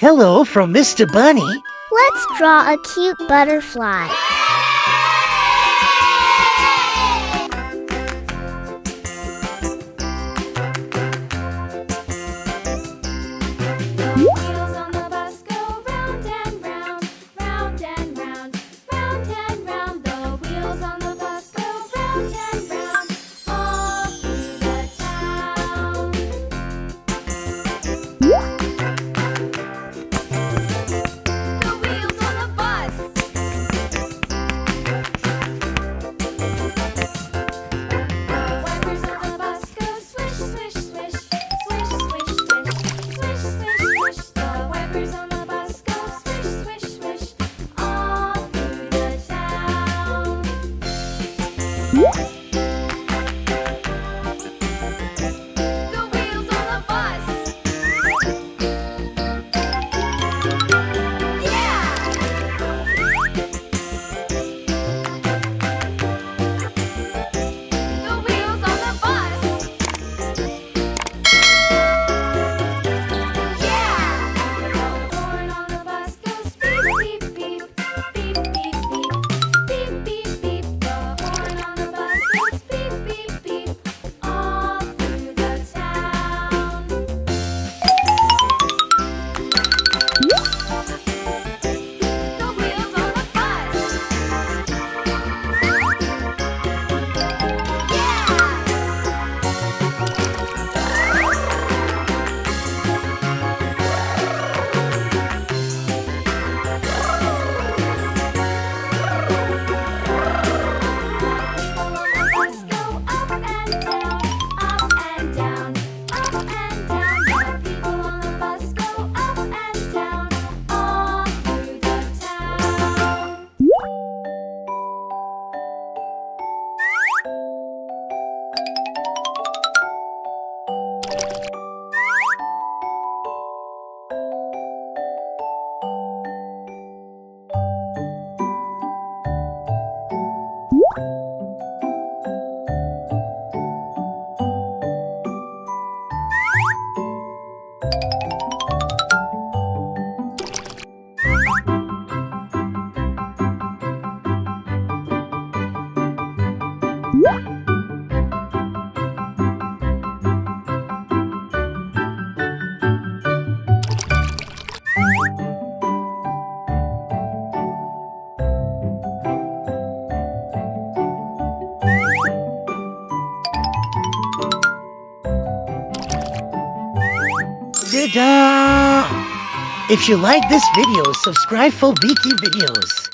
Hello from Mr. Bunny. Let's draw a cute butterfly. Wheels on the bus go round and round, round and round, round and round. The wheels on the bus go round and round, all through the town. The wheels on the bus. The wipers on the bus go swish, swish, swish, swish, swish, swish, swish, swish, swish. The wipers on the bus go swish, swish, swish, all through the town. The wheels on the bus. Yeah! The wheels on the bus. Yeah! The horn on the bus goes beep, beep, beep, beep, beep, beep, beep, beep, beep. The horn on the bus goes beep, beep, beep, all through the town. The wheels on the bus. People on the bus go up and down, up and down, up and down. The people on the bus go up and down, all through the town. Ta-da! If you like this video, subscribe for Beaky videos.